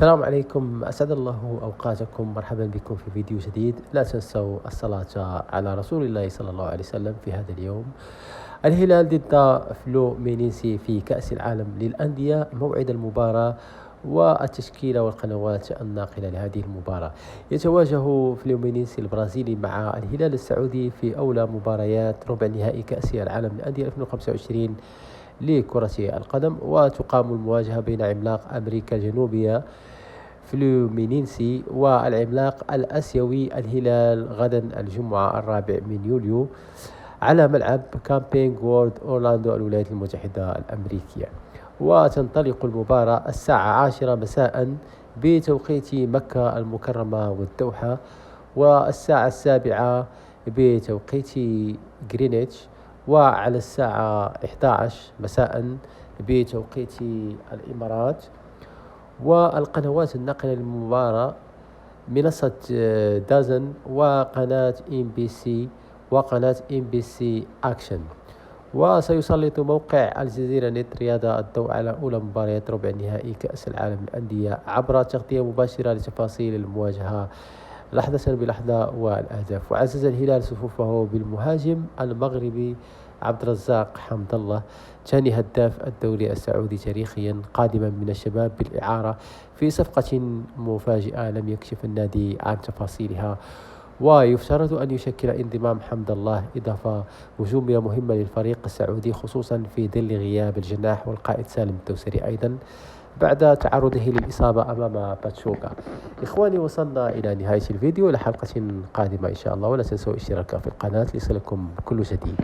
السلام عليكم، أسعد الله أوقاتكم. مرحبا بكم في فيديو جديد. لا تنسوا الصلاة على رسول الله صلى الله عليه وسلم في هذا اليوم. الهلال ضد فلومينينسي في كأس العالم للأندية، موعد المباراة والتشكيلة والقنوات الناقلة لهذه المباراة. يتواجه فلومينينسي البرازيلي مع الهلال السعودي في أولى مباريات ربع نهائي كأس العالم للأندية 2025 لكرة القدم، وتقام المواجهة بين عملاق أمريكا الجنوبية فلومينينسي والعملاق الآسيوي الهلال غدا الجمعة 4 من يوليو على ملعب كامبينغ وورد أورلاندو الولايات المتحدة الأمريكية. وتنطلق المباراة الساعة 10 مساء بتوقيت مكة المكرمة والدوحة، والساعة 7 بتوقيت غرينتش، وعلى الساعة 11 مساء بتوقيت الإمارات. والقنوات الناقلة للمباراة منصة دازن وقناة ام بي سي وقناة ام بي سي اكشن. وسيسلط موقع الجزيرة نت رياضة الضوء على أولى مباريات ربع نهائي كأس العالم للأندية عبر تغطية مباشرة لتفاصيل المواجهة لحظة بلحظة والأهداف. وعزز الهلال صفوفه بالمهاجم المغربي عبد الرزاق حمد الله، ثاني هداف الدوري السعودي تاريخيا، قادما من الشباب بالإعارة في صفقة مفاجئة لم يكشف النادي عن تفاصيلها. ويفترض أن يشكل انضمام حمد الله إضافة هجومية مهمة للفريق السعودي، خصوصا في ظل غياب الجناح والقائد سالم الدوسري أيضا بعد تعرضه للإصابة أمام باتشوكا. إخواني، وصلنا إلى نهاية الفيديو، لحلقة قادمة إن شاء الله، ولا تنسوا الاشتراك في القناة ليصلكم كل جديد.